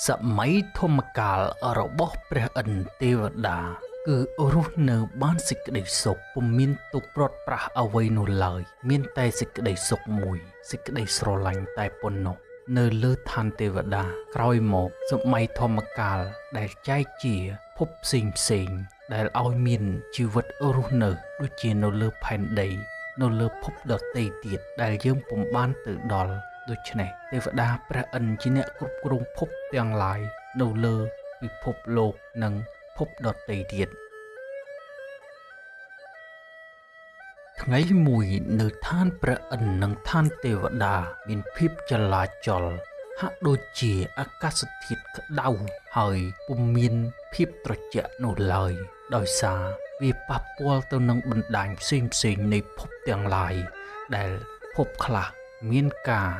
សម័យធម្មកាលរបស់ព្រះឥន្ទទេវតាគឺរស់នៅបានសេចក្តីសុខពុំមានទុក្ខព្រាត់ប្រាសអ្វីនោះឡើយមានតែសេចក្តីសុខមួយសេចក្តីស្រឡាញ់តែប៉ុណ្ណោះនៅលើឋានទេវតាក្រោយមកសម័យធម្មកាលដែលចែកជាភពផ្សេងដែលឲ្យមានជីវិតរស់នៅដូចជានៅលើផែនដីនៅលើភពដទៃទៀតដែលយើងពុំបានទៅដល់ដូច្នេះទេវតាព្រះឥន្ទជាអ្នកគ្រប់គ្រងភពទាំងឡាយនៅលើពិភពលោកនិងភពដទៃទៀតថ្ងៃមួយនៅឋានព្រះឥន្ទនិងឋានទេវតាមានភាពចលាចលហាក់ដូចជាអាកាសធាតុក្តៅហើយពុំមានភាពត្រជាក់នោះឡើយដោយសារវាប៉ះពាល់ទៅនឹងបណ្ដាញផ្សេងនៃភពទាំងឡាយដែលភពខ្លះមានការ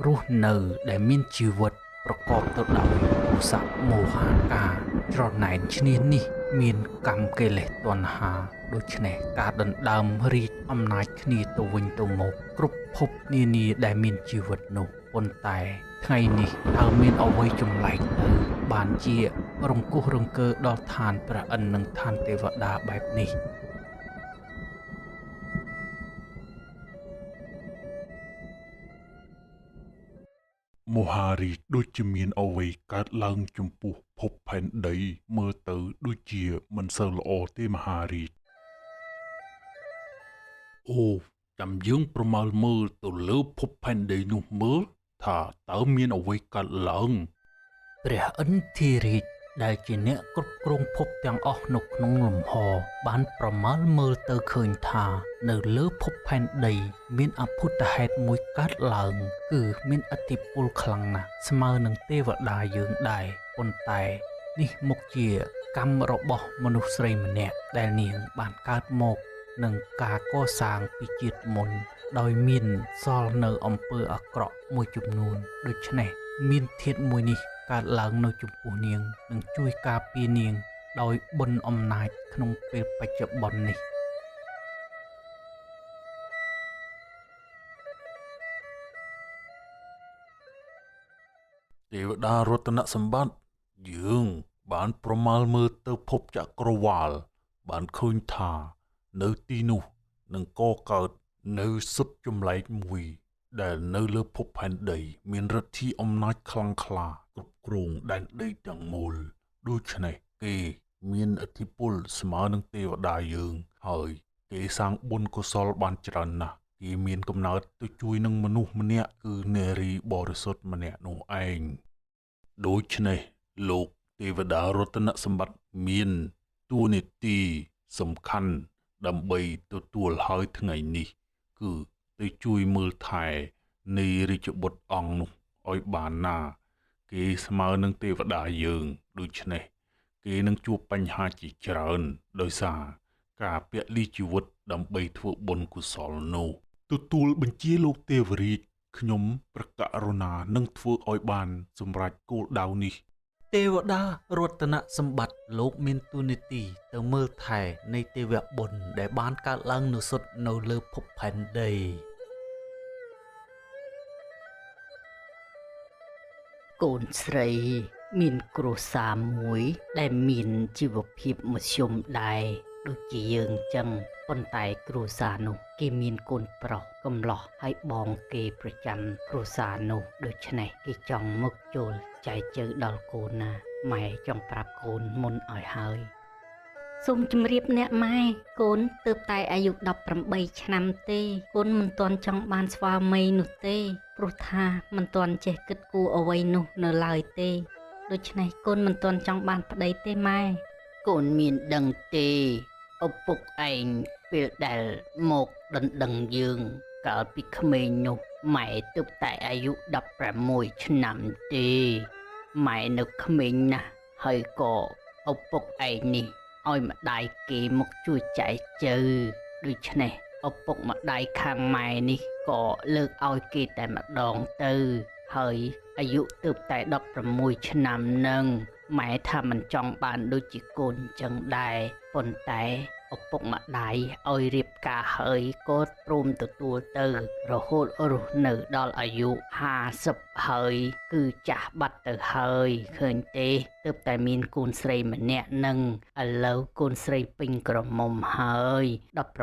រស់នៅដែលមានជីវិតប្រកបទៅដោយទោសៈមោហៈការច្រណែនឈ្នានេះមានកម្មកិលេសតណ្ហាដូច្នេះការដណ្ដើមរាជអំណាចគ្នាទៅវិញទៅមកគ្រប់ភពនានាដែលមានជីវិតនោះប៉ុន្តែថ្ងៃនេះតើមានអ្វីចម្លែកទៅបានជារង្គោះរង្គើដល់ឋានព្រះឥន្ទនិងឋានទេវតាបែបនេះមហារាជដូចជាមានអ្វីកើតឡើងចំពោះភពផែនដីមើលទៅដូចជាមិនសូវល្អទេមហារាជអូចាំយើងប្រមាលមើលទៅលើភពផែនដីនោះមើលថាតើមានអ្វីកើតឡើងព្រះឥន្ទ្រារាជដែលជាអ្នកគ្រប់គ្រងភពទាំងអស់នៅក្នុងលំហបានប្រមាលមើលទៅឃើញថានៅលើភពផែនដីមានអភូតហេតុមួយកើតឡើងគឺមានឥទ្ធិពលខ្លាំងណាស់ស្មើនឹងទេវតាយើងដែរប៉ុន្តែនេះមកជាកម្មរបស់មនុស្សស្រីម្នាក់ដែលនាងបានកើតមកនឹងការកសាងពីជាតិមុនដោយមានសល់នៅអំពើអាក្រក់មួយចំនួនដូច្នេះមានធាតុមួយនេះកើតឡើងនៅចំពោះនាងនិងជួយការពារនាងដោយបុណ្យអំណាចក្នុងពេលបច្ចុប្បន្ននេះទេវតារតនសម្បត្តិយើងបានប្រមាលមើលទៅភពចក្រវាឡបានឃើញថានៅទីនោះនឹងកកើតនៅសុទ្ធចម្លែកមួយដែលនៅលើភពផែនដីមានឫទ្ធិអំណាចខ្លាំងក្លាគ្រប់គ្រងដែនដីទាំងមូលដូច្នេះគេមានឥទ្ធិពលស្មើនឹងទេវតាយើងហើយគេសាងបុណ្យកុសលបានច្រើនណាស់គេមានកំណើតទៅជួយនឹងមនុស្សម្នាក់គឺនារីបរិសុទ្ធម្នាក់នោះឯងដូច្នេះលោកទេវតារតនសម្បត្តិមានតួនាទីសំខាន់ដើម្បីទទួលហើយថ្ងៃនេះគឺទៅជួយមើលថែនៃរាជបុត្រអង្គនោះឲ្យបានណាគេស្មើនឹងទេវតាយើងដូច្នេះគេនឹងជួបបញ្ហាជាច្រើនដោយសារការពលីជីវិតដើម្បីធ្វើបុណ្យកុសលនោះទទួលបញ្ជាលោកទេវរាជខ្ញុំប្រកាសរណានឹងធ្វើឲ្យបានសម្រេចគោលដៅនេះទេវតារតនសម្បត្តិលោកមានតួនាទីទៅមើលថែនៃទេវបុណ្យដែលបានកើតឡើងនៅសុទ្ធនៅលើភពផែនដីកូនស្រីមានគ្រួសារមួយដែលមានជីវភាពមធ្យមដែរដូចជាយើងចឹងប៉ុន្តែគ្រួសារនោះគេមានកូនប្រុសកំឡោះហើយបងគេប្រចាំគ្រួសារនោះដូច្នេះគេចង់មកចូលចែកជើដល់កូនណាម៉ែចង់ប្រាប់កូនមុនឲ្យហើយសូមជម្រាបអ្នកម៉ែកូនទើបតែអាយុ18ឆ្នាំទេកូនមិនទាន់ចង់បានស្វាមីនោះទេព្រោះថាមិនទាន់ចេះគិតគូរអ្វីនោះនៅឡើយទេដូច្នេះកូនមិនទាន់ចង់បានប្តីទេម៉ែកូនមានដឹងទេឪពុកឯងពេលដែលមកដណ្ដឹងយើងកាលពីក្មេងនោះម៉ែទើបតែអាយុ16ឆ្នាំទេម៉ែនៅក្មេងណាស់ហើយក៏ឪពុកឯងនេះឲ្យម្ដាយគេមកជួយចែកជើដូច្នេះឪពុកម្ដាយខាងម៉ែនេះក៏លើកឲ្យគេតែម្ដងទៅហើយអាយុទើបតែ16ឆ្នាំនឹងម៉ែថាមិនចង់បានដូចជាកូនចឹងដែរប៉ុន្តែ ឪពុកម្ដាយឲ្យរៀបការហើយក៏ព្រមទទួលទៅរហូតរស់នៅដល់អាយុ50ហើយគឺចាស់បាត់ទៅហើយឃើញទេទើបតែមានកូនស្រីម្នាក់នឹងឥឡូវកូនស្រីពេញក្រមុំហើយ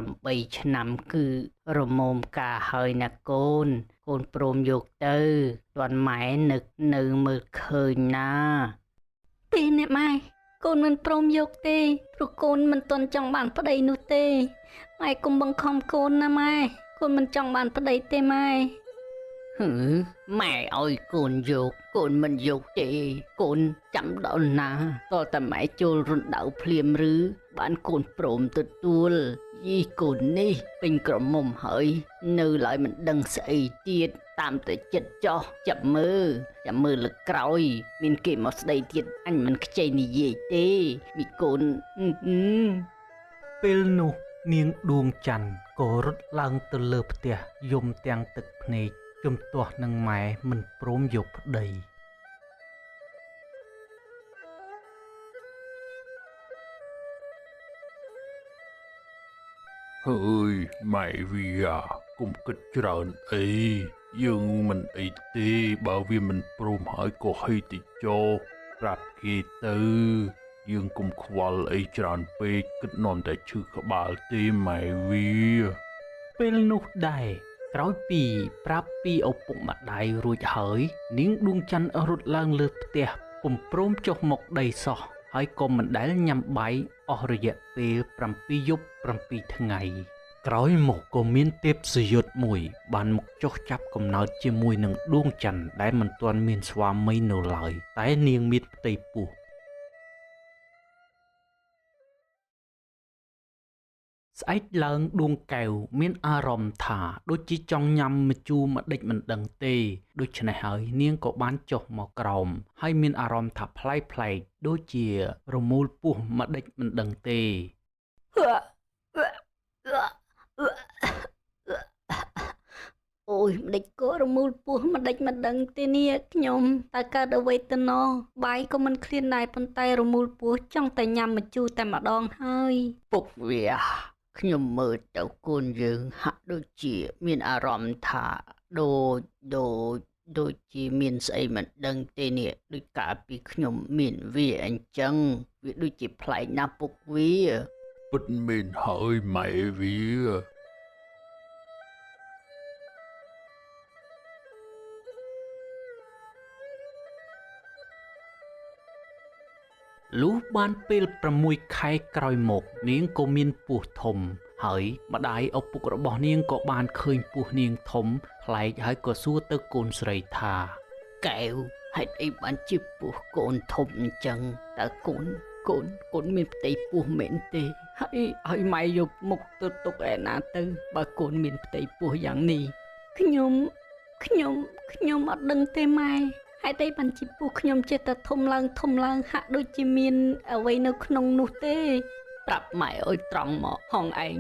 18ឆ្នាំគឺរមុំការហើយណាកូនកូនព្រមយកទៅទាន់ម៉ែនឹកនៅមើលឃើញណាពីអ្នកម៉ែកូនមិនព្រមយកទេព្រោះកូនមិនទាន់ចង់បានប្តីនោះទេម៉ែកុំបង្ខំកូនណាម៉ែកូនមិនចង់បានប្តីទេម៉ែម៉ែឲ្យកូនយកកូនមិនយកទេកូនចាំដល់ណាតើតែម៉ែចូលរណ្ដៅភ្លាមឬបានកូនព្រមទទួលយីកូននេះពេញក្រមុំហើយនៅឡើយមិនដឹងស្អីទៀតតាមតែចិត្តចោះចាំមើលលើក្រោយមានគេមកស្ដីទៀតអញមិនខ្ចីនិយាយទេមីកូនពេលនោះនាងដួងច័ន្ទក៏រត់ឡើងទៅលើផ្ទះយំទាំងទឹកភ្នែកជំទាស់នឹងម៉ែមិនព្រមយកប្តីហើយម៉ែវាកុំគិតច្រើនអីយើងមិនអីទេបើវាមិនព្រមហើយក៏ហីតិចោប្រាប់គេទៅយើងកុំខ្វល់អីច្រើនពេកគិតនាំតែឈឺក្បាលទេម៉ែវាពេលនោះដែរក្រោយពីប្រាប់ពីឪពុកម្ដាយរួចហើយនាងដួងច័ន្ទរត់ឡើងលើផ្ទះពុំព្រមចុះមកដីសោះហើយក៏មិនដែលញ៉ាំបាយអស់រយៈពេល7យប់7ថ្ងៃក្រោយមកក៏មានទេពសយុទ្ធមួយបានមកចុះចាប់កំណើតជាមួយនឹងដួងច័ន្ទដែលមិនទាន់មានស្វាមីនៅឡើយតែនាងមានផ្ទៃពោះស្អែកឡើងដួងកែវមានអារម្មណ៍ថាដូចជាចង់ញ៉ាំម្ជូរម្ដេចមិនដឹងទេដូច្នេះហើយនាងក៏បានចុះមកក្រោមហើយមានអារម្មណ៍ថាប្លែកដូចជារមូលពោះម្ដេចមិនដឹងទេអូយម្ដេចក៏រមូលពោះម្ដេចមិនដឹងទេនេះខ្ញុំតើកើតអ្វីទៅណោះបាយក៏មិនឃ្លានដែរប៉ុន្តែរមូលពោះចង់តែញ៉ាំម្ជូរតែម្ដងហើយពុកវាខ្ញុំមើលទៅកូនយើងហាក់ដូចជាមានអារម្មណ៍ថាដូចជាមានស្អីមិនដឹងទេនេះដូចកាលពីខ្ញុំមានវាអញ្ចឹងវាដូចជាប្លែកណាស់ពុកវាពិតមែនហើយម៉ែវាលុះបានពេល6ខែក្រោយមកនាងក៏មានពោះធំហើយម្ដាយឪពុករបស់នាងក៏បានឃើញពោះនាងធំប្លែកហើយក៏សួរទៅកូនស្រីថាកែវហេតុអីបានជាពោះកូនធំអញ្ចឹងតើកូនមានផ្ទៃពោះមែនទេហើយម៉ែយកមុខទៅទុកឯណាទៅបើកូនមានផ្ទៃពោះយ៉ាងនេះខ្ញុំអត់ដឹងទេម៉ែហេតុអីបានជាពោះខ្ញុំចិត្តតែធំឡើងហាក់ដូចជាមានអ្វីនៅក្នុងនោះទេប្រាប់ម៉ែអើយត្រង់មកហងឯង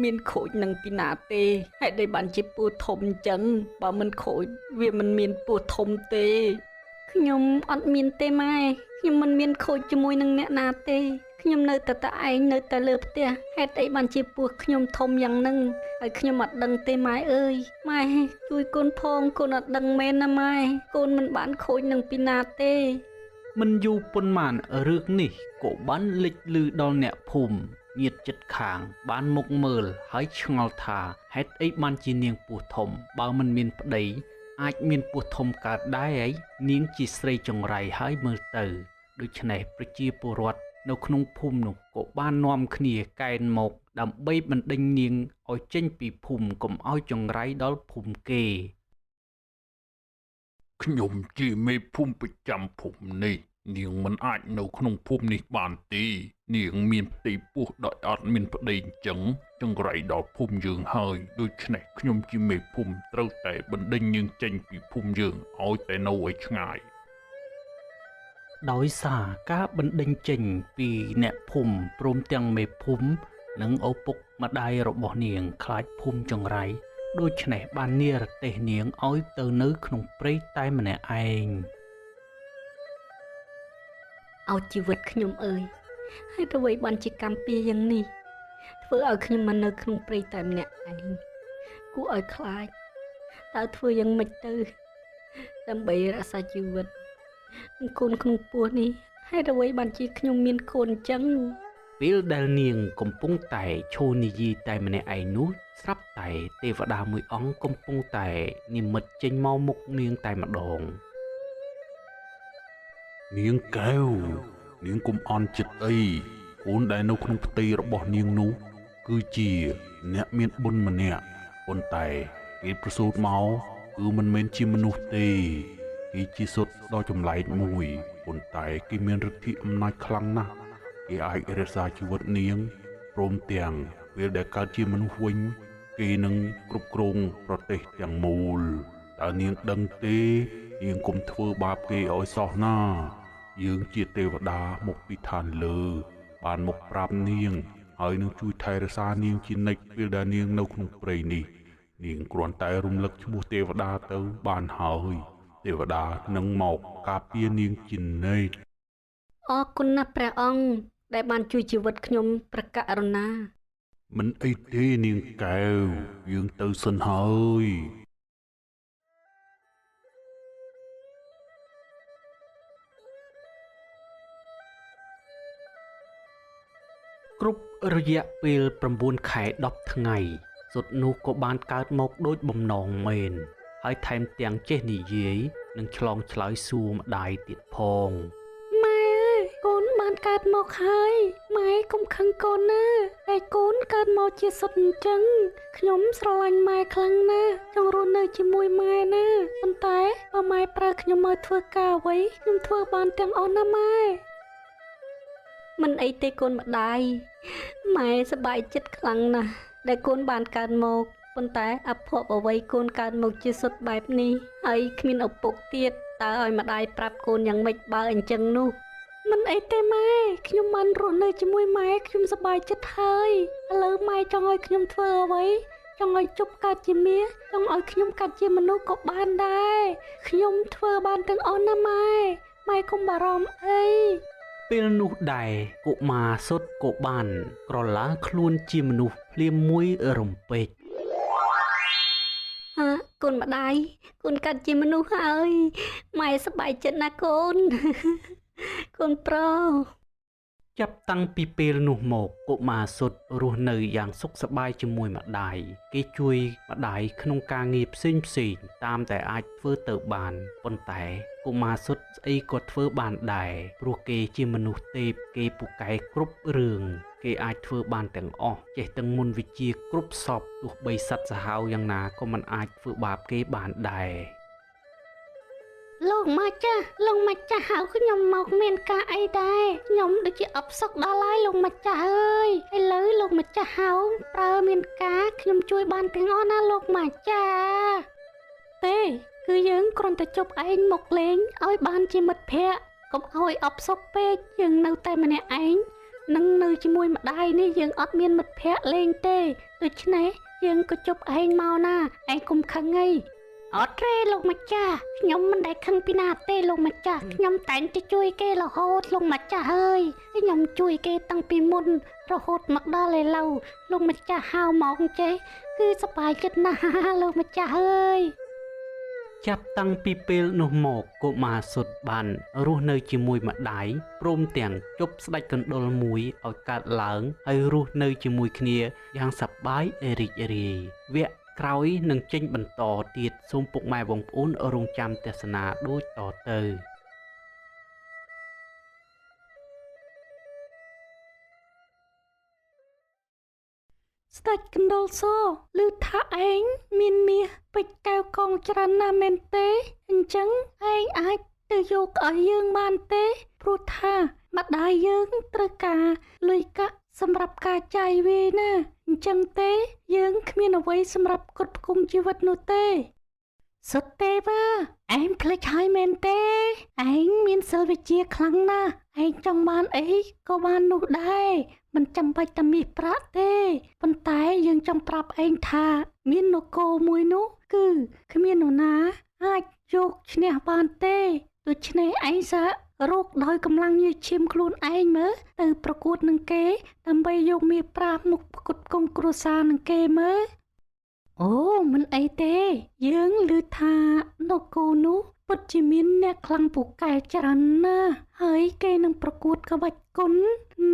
មានខូចនឹងពីណាទេហេតុអីបានជាពោះធំអញ្ចឹងបើមិនខូចវាមិនមានពោះធំទេខ្ញុំអត់មានទេម៉ែខ្ញុំមិនមានខូចជាមួយនឹងអ្នកណាទេខ្ញុំនៅតែឯងនៅតែលើផ្ទះហេតុអីបានជាពោះខ្ញុំធំយ៉ាងហ្នឹងហើយខ្ញុំអត់ដឹងទេម៉ែអើយម៉ែជួយកូនផងកូនអត់ដឹងមែនណាម៉ែកូនមិនបានខូចនឹងពីណាទេមិនយូរប៉ុន្មានរឿងនេះក៏បានលេចឮដល់អ្នកភូមិញាតិជិតខាងបានមកមើលហើយឆ្ងល់ថាហេតុអីបានជានាងពោះធំបើមិនមានប្តីអាចមានពោះធំកើតដែរហើយនាងជាស្រីចង្រៃហើយមើលទៅដូច្នេះប្រជាពលរដ្ឋនៅក្នុងភូមិនោះក៏បាននាំគ្នាកែនមកដើម្បីបណ្ដេញនាងឲ្យចេញពីភូមិកុំឲ្យចង្រៃដល់ភូមិគេខ្ញុំជាមេភូមិប្រចាំភូមិនេះនាងមិនអាចនៅក្នុងភូមិនេះបានទេនាងមានផ្ទៃពោះដោយអត់មានប្តីអញ្ចឹងចង្រៃដល់ភូមិយើងហើយដូច្នេះខ្ញុំជាមេភូមិត្រូវតែបណ្ដេញនាងចេញពីភូមិយើងឲ្យតែនៅឲ្យឆ្ងាយដោយសារការបណ្ដេញចេញពីអ្នកភូមិព្រមទាំងមេភូមិនិងឪពុកម្ដាយរបស់នាងខ្លាចភូមិចង្រៃដូច្នេះបាននិរទេសនាងឲ្យទៅនៅក្នុងព្រៃតែម្នាក់ឯងឲ្យជីវិតខ្ញុំអើយហេតុអ្វីបានជាកម្មពៀយ៉ាងនេះ ធ្វើឲ្យខ្ញុំមកនៅក្នុងព្រៃតែម្នាក់ឯងគួរឲ្យខ្លាចតើធ្វើយ៉ាងម៉េចទៅដើម្បីរក្សាជីវិតនិងកូនក្នុងពោះនេះហេតុអ្វីបានជាខ្ញុំមានកូនអញ្ចឹង ពេលដែលនាងកំពុងតែឈរនិយាយតែម្នាក់ឯងនោះស្រាប់តែទេវតាមួយអង្គកំពុងតែនិមិត្តចេញមកមុខនាងតែម្ដង នាងកែវនាងកុំអន់ចិត្តអីកូនដែលនៅក្នុងផ្ទៃរបស់នាងនោះគឺជាអ្នកមានបុណ្យម្នាក់ប៉ុន្តែគេប្រសូតមកគឺមិនមែនជាមនុស្សទេគេជាសុទ្ធដ៏ចម្លែកមួយប៉ុន្តែគេមានឫទ្ធិអំណាចខ្លាំងណាស់គេអាចរក្សាជីវិតនាងព្រមទាំងពេលដែលកើតជាមនុស្សវិញគេនឹងគ្រប់គ្រងប្រទេសទាំងមូលតើនាងដឹងទេនាងកុំធ្វើបាបគេឲ្យសោះណាយើងជាទេវតាមកពីឋានលើបានមកប្រាប់នាងហើយនឹងជួយថែរក្សានាងជានិច្ចពេលដែលនាងនៅក្នុងព្រៃនេះនាងគ្រាន់តែរំលឹកឈ្មោះទេវតាទៅបានហើយទេវតានឹងមកការពារនាងជានិច្ច អរគុណណាស់ព្រះអង្គដែលបានជួយជីវិតខ្ញុំប្រករុណា មិនអីទេនាងកែវយើងទៅសិនហើយ គ្រប់រយៈពេល9ខែ10ថ្ងៃសុទ្ធនោះក៏បានកើតមកដូចបំណងមែនហើយថែមទាំងចេះនិយាយនិងឆ្លងឆ្លើយសួរម្ដាយទៀតផង ម៉ែអើយកូនបានកើតមកហើយម៉ែកុំខឹងកូនណាតែកូនកើតមកជាសុទ្ធអញ្ចឹងខ្ញុំស្រឡាញ់ម៉ែខ្លាំងណាស់ចង់រស់នៅជាមួយម៉ែណាប៉ុន្តែបើម៉ែប្រើខ្ញុំមកធ្វើការអ្វីខ្ញុំធ្វើបានទាំងអស់ណាម៉ែមិនអីទេកូនម្ដាយម៉ែសប្បាយចិត្តខ្លាំងណាស់ដែលកូនបានកើតមកប៉ុន្តែអភ័ព្វអ្វីកូនកើតមកជាសុទ្ធបែបនេះហើយគ្មានឪពុកទៀតតើឲ្យម្ដាយប្រាប់កូនយ៉ាងម៉េចបើអញ្ចឹងនោះមិនអីទេម៉ែខ្ញុំបានរស់នៅជាមួយម៉ែខ្ញុំសប្បាយចិត្តហើយឥឡូវម៉ែចង់ឲ្យខ្ញុំធ្វើអ្វីចង់ឲ្យជប់កើតជាមាសចង់ឲ្យខ្ញុំកើតជាមនុស្សក៏បានដែរខ្ញុំធ្វើបានទាំងអស់ណាម៉ែកុំបារម្ភអី ពេលនោះដែរកុមារសុទ្ធក៏បានក្រឡាខ្លួនជាមនុស្សភ្លាមមួយរំពេច កូនម្ដាយកូនកាត់ជាមនុស្សហើយម៉ែសប្បាយចិត្តណាស់កូន កូនប្រុស ចាប់តាំងពីពេលនោះមកកុមារសុទ្ធរស់នៅយ៉ាងសុខសប្បាយជាមួយម្ដាយគេជួយម្ដាយក្នុងការងារផ្សេងតាមតែអាចធ្វើទៅបានប៉ុន្តែកុមារសុទ្ធស្អីក៏ធ្វើបានដែរព្រោះគេជាមនុស្សទេពគេពូកែគ្រប់រឿងគេអាចធ្វើបានទាំងអស់ចេះទាំងមន្តវិជ្ជាគ្រប់សពទោះបីសត្វសាហាវយ៉ាងណាក៏មិនអាចធ្វើបាបគេបានដែរ លោកម្ចាស់ហៅខ្ញុំមកមានការអីដែរខ្ញុំដូចជាអបសុកដល់ហើយលោកម្ចាស់អើយឥឡូវលោកម្ចាស់ហៅប្រើមានការខ្ញុំជួយបានទាំងអស់ណាលោកម្ចាស់ទេគឺយើងគ្រាន់តែជប់ឯងមកលេងឲ្យបានជាមិត្តភក្តិកុំឲ្យអបសុកពេកយើងនៅតែម្នាក់ឯងនឹងនៅជាមួយម្ដាយនេះយើងអត់មានមិត្តភក្តិលេងទេដូច្នេះយើងក៏ជប់ឯងមកណាឯងកុំខឹងអី អត់ទេលោកម្ចាស់ខ្ញុំមិនដែលខឹងពីណាទេលោកម្ចាស់ខ្ញុំតែងតែជួយគេរហូតលោកម្ចាស់អើយខ្ញុំជួយគេតាំងពីមុនរហូតមកដល់ឥឡូវលោកម្ចាស់ហៅមកចេះគឺសប្បាយចិត្តណាស់លោកម្ចាស់អើយ ចាប់តាំងពីពេលនោះមកកុមារសុទ្ធបានរស់នៅជាមួយម្ដាយព្រមទាំងជប់ស្ដេចកណ្ដុរមួយឲ្យកើតឡើងហើយរស់នៅជាមួយគ្នាយ៉ាងសប្បាយរីករាយវគ្គក្រោយនឹងចេញបន្តទៀតសូមពុកម៉ែបងប្អូនរងចាំទស្សនាដូចតទៅ ស្ដេចកណ្ដុរសឮថាឯងមានមាសពេជ្រកែវកងច្រើនណាស់មែនទេអញ្ចឹងឯងអាចទៅយកឲ្យយើងបានទេព្រោះថាម្ដាយយើងត្រូវការលុយកាក់សម្រាប់ការចាយវាយណាអញ្ចឹងទេយើងគ្មានអ្វីសម្រាប់គ្រប់គ្រងជីវិតនោះទេសុទ្ធទេវ៉ាឯងភ្លេចហើយមែនទេឯងមានសិលវិជ្ជាខ្លាំងណាស់ឯងចង់បានអីក៏បាននោះដែរមិនចាំបាច់តែមាសប្រាក់ទេប៉ុន្តែយើងចង់ប្រាប់ឯងថាមាននគរមួយនោះគឺគ្មាននរណាអាចយកឈ្នះបានទេដូច្នេះឯងសា រកដោយកម្លាំងញើសឈាមខ្លួនឯងមើលទៅប្រកួតនឹងគេដើម្បីយកមាសប្រាសមកផ្គត់ផ្គង់គ្រួសារនឹងគេមើលអូមិនអីទេយើងឮថានគរនោះពិតជាមានអ្នកខ្លាំងពូកែច្រើនណាស់ហើយគេនឹងប្រកួតក្បាច់គុណ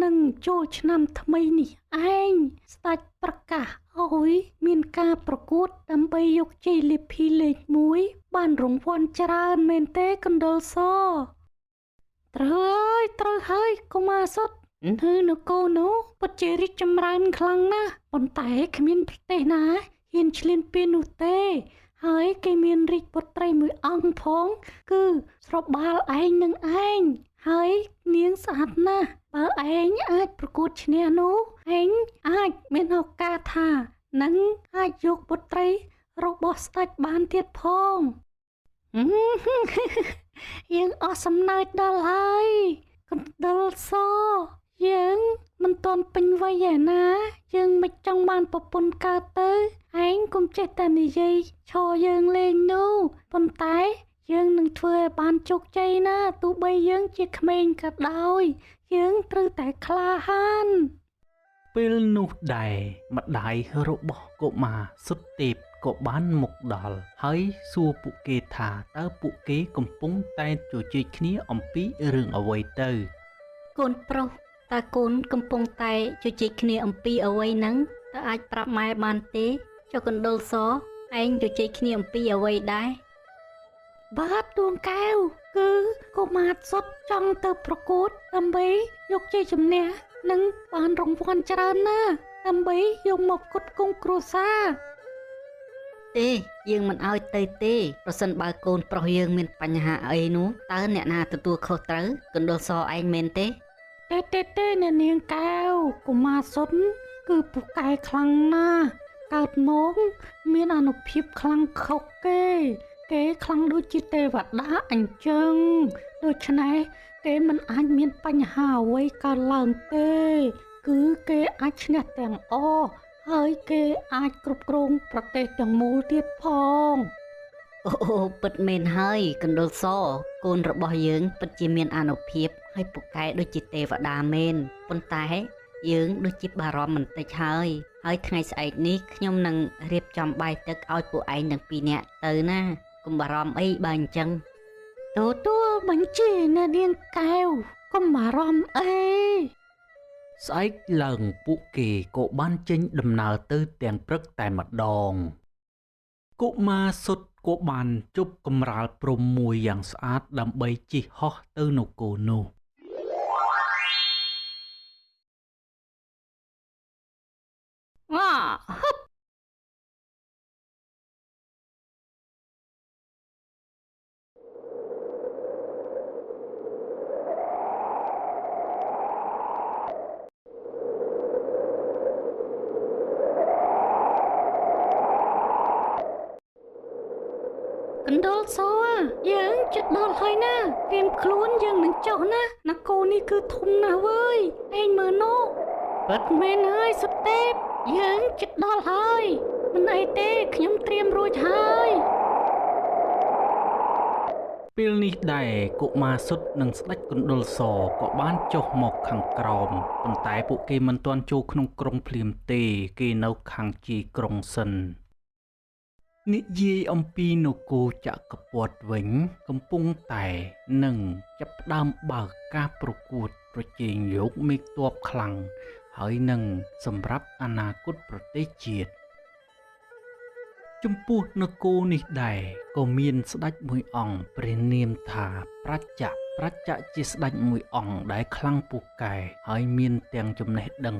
នឹងចូលឆ្នាំថ្មីនេះឯងស្ដេចប្រកាសឲ្យមានការប្រកួតដើម្បីយកជ័យលាភីលេខ1បានរង្វាន់ច្រើនមែនទេកណ្ដុរសត្រូវហើយកុមារសុទ្ធនៅនគរនោះពិតជារីកចម្រើនខ្លាំងណាស់ប៉ុន្តែគ្មានប្រទេសណាហ៊ានឈ្លានពាននោះទេហើយគេមានរាជបុត្រីមួយអង្គផងគឺស្របាលឯងនឹងឯងហើយនាងស្អាតណាស់បើឯងអាចប្រកួតឈ្នះនោះឯងអាចមានឱកាសថានឹងអាចយកបុត្រីរបស់ស្ដេចបានទៀតផងយើងអស់សំណើចដល់ហើយកណ្ដុរសយើងមិនទាន់ពេញវ័យឯណាយើងមិនចង់បានប្រពន្ធកើតទៅឯងកុំចេះតែនិយាយឈរយើងលេងនោះប៉ុន្តែយើងនឹងធ្វើឲ្យបានជោគជ័យណាទោះបីយើងជាក្មេងក៏ដោយយើងត្រូវតែក្លាហានពេលនោះដែរម្ដាយរបស់កុមារសុទ្ធទេពក៏បានមកដល់ហើយសួរពួកគេថាតើពួកគេកំពុងតែជជែកគ្នាអំពីរឿងអ្វីទៅកូនប្រុសតើកូនកំពុងតែជជែកគ្នាអំពីអ្វីហ្នឹងតើអាចប្រាប់ម៉ែបានទេចុះកណ្ដុរសឯងជជែកគ្នាអំពីអ្វីដែរបាទដួងកែវគឺកុមារសុទ្ធចង់ទៅប្រកួតដើម្បីយកជ័យជំនះនិងបានរង្វាន់ច្រើនណាស់ដើម្បីយកមកផ្គត់ផ្គង់គ្រួសារទេយើងមិនឲ្យទៅទេប្រសិនបើកូនប្រុសយើងមានបញ្ហាអីនោះតើអ្នកណាទទួលខុសត្រូវកណ្ដុរសឯងមែនទេទេអ្នកនាងកែវកុមារសុទ្ធគឺពូកែខ្លាំងណាស់កើតមកមានអានុភាពខ្លាំងខុសគេខ្លាំងដូចជាទេវតាអញ្ចឹងដូច្នេះគេមិនអាចមានបញ្ហាអ្វីកើតឡើងទេគឺគេអាចឈ្នះទាំងអស់ហើយគេអាចគ្រប់គ្រងប្រទេសទាំងមូលទៀតផងអូពិតមែនហើយកណ្ដុរសកូនរបស់យើងពិតជាមានអានុភាពហើយពូកែដូចជាទេវតាមែនប៉ុន្តែយើងដូចជាបារម្ភបន្តិចហើយថ្ងៃស្អែកនេះខ្ញុំនឹងរៀបចំបាយទឹកឲ្យពួកឯងទាំងពីរនាក់ទៅណាកុំបារម្ភអីបើអញ្ចឹងទទួលបញ្ជាអ្នកនាងកែវកុំបារម្ភអីស្អែកឡើងពួកគេក៏បានចេញដំណើរទៅទាំងព្រឹកតែម្ដងកុមារសុទ្ធក៏បានជប់កម្រាលព្រំមួយយ៉ាងស្អាតដើម្បីជិះហោះទៅនគរនោះកណ្ដុរសយើងជិតដល់ហើយណាត្រៀមខ្លួនយើងនឹងចុះណានគរនេះគឺធំណាស់វើយឯងមើលនោះពិតមែនហើយសុទ្ធទេពយើងជិតដល់ហើយមិនអីទេខ្ញុំត្រៀមរួចហើយពេលនេះដែរកុមារសុទ្ធនិងស្ដេចកណ្ដុរសក៏បានចុះមកខាងក្រោមប៉ុន្តែពួកគេមិនទាន់ចូលក្នុងក្រុងភ្លាមទេគេនៅខាងជាយក្រុងសិននិយាយអំពីនគរចក្រពត្តិវិញកំពុងតែនឹងចាប់ផ្ដើមបើកការប្រកួតប្រជែងយកមេឃទ័ពខ្លាំងហើយនឹងសម្រាប់អនាគតប្រទេសជាតិចំពោះនគរនេះដែរក៏មានស្ដេចមួយអង្គព្រះនាមថាប្រជាជាស្ដេចមួយអង្គដែលខ្លាំងពូកែហើយមានទាំងចំណេះដឹង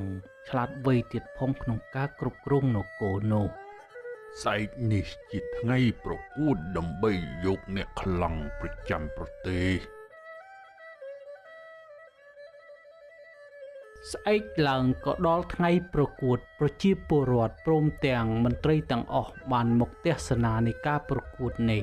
ឆ្លាតវៃទៀតផងក្នុងការគ្រប់គ្រងនគរនោះស្អែកនេះជាថ្ងៃប្រកួតដើម្បីយកអ្នកខ្លាំងប្រចាំប្រទេសស្អែកឡើងក៏ដល់ថ្ងៃប្រកួតប្រជាពលរដ្ឋព្រមទាំងមន្ត្រីទាំងអស់បានមកទស្សនានៃការប្រកួតនេះ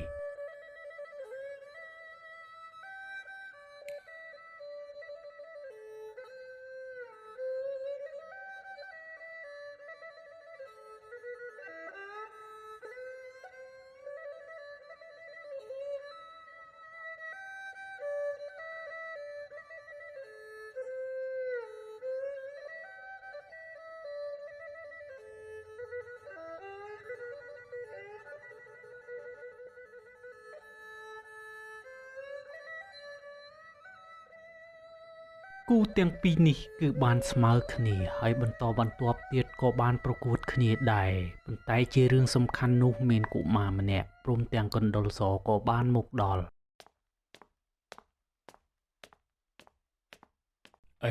គូទាំងពីរនេះគឺបានស្មើគ្នាហើយបន្តបន្ទាប់ទៀតក៏បានប្រកួតគ្នាដែរប៉ុន្តែជារឿងសំខាន់នោះមានកុមារម្នាក់ព្រមទាំងកណ្ដុរសក៏បានមកដល់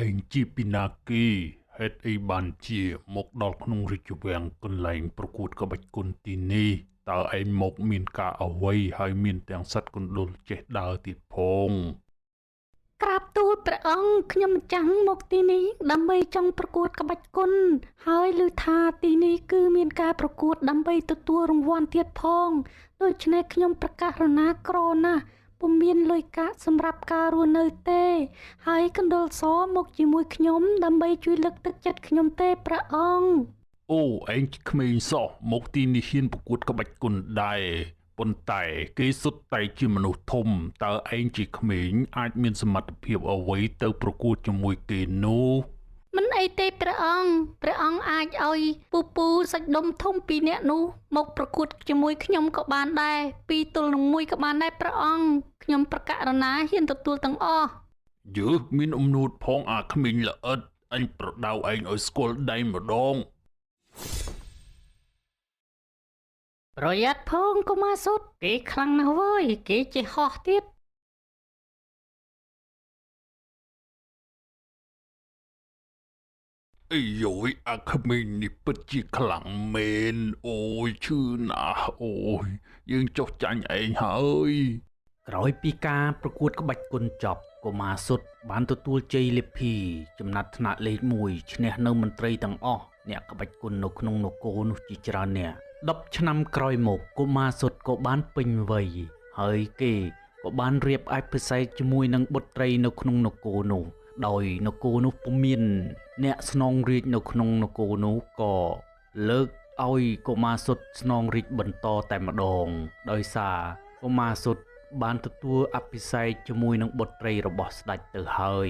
ឯងជាពីណាគេហេតុអីបានជាមកដល់ក្នុងរាជវាំងកន្លែងប្រកួតក្បាច់គុនទីនេះតើឯងមកមានការអ្វីហើយមានទាំងសត្វកណ្ដុរចេះដើរទៀតផង ក្រាបទូលព្រះអង្គខ្ញុំចាំងមកទីនេះដើម្បីចង់ប្រកួតក្បាច់គុនហើយឮថាទីនេះគឺមានការប្រកួតដើម្បីទទួលរង្វាន់ទៀតផងដូច្នេះខ្ញុំប្រកាសរណាក្រណាស់ពុំមានលុយកាក់សម្រាប់ការរស់នៅទេហើយកណ្ដុរសមកជាមួយខ្ញុំដើម្បីជួយលើកទឹកចិត្តខ្ញុំទេព្រះអង្គ អូឯងក្មេងសោះមកទីនេះហ៊ានប្រកួតក្បាច់គុនដែរប៉ុន្តែគេសុទ្ធតែជាមនុស្សធំតើឯងជាក្មេងអាចមានសមត្ថភាពអ្វីទៅប្រកួតជាមួយគេនោះ មិនអីទេព្រះអង្គអាចឲ្យពូសាច់ដុំធំពីរនាក់នោះមកប្រកួតជាមួយខ្ញុំក៏បានដែរ2ទល់នឹង1ក៏បានដែរព្រះអង្គខ្ញុំប្រកាសរណាហ៊ានទទួលទាំងអស់ យើមានអំនួតផងអាក្មេងល្អិតអញប្រដៅឯងឲ្យស្គាល់ដៃម្ដង ប្រយ័ត្នផងកុមារសុទ្ធគេខ្លាំងណាស់វើយគេចេះហោះទៀត អីយ៉យអាក្មេងនេះពិតជាខ្លាំងមែនអូយឈឺណាស់អូយយើងចុះចាញ់ឯងហើយ ក្រោយពីការប្រកួតក្បាច់គុនចប់កុមារសុទ្ធបានទទួលជ័យលាភីចំណាត់ថ្នាក់លេខ1ឈ្នះនៅមន្ត្រីទាំងអស់អ្នកក្បាច់គុននៅក្នុងនគរនោះជាច្រើនអ្នក 10 ឆ្នាំក្រោយមកកុមារសុទ្ធក៏បានពេញវ័យហើយគេក៏បានរៀបឯកពិសេសជាមួយនឹងបុត្រីនៅក្នុងនគរនោះដោយនគរនោះពុំមានអ្នកស្នងរាជនៅក្នុងនគរនោះក៏លើកឲ្យកុមារសុទ្ធស្នងរាជបន្តតែម្ដងដោយសារកុមារសុទ្ធបានទទួលអភិសេកជាមួយនឹងបុត្រីរបស់ស្ដេចទៅហើយ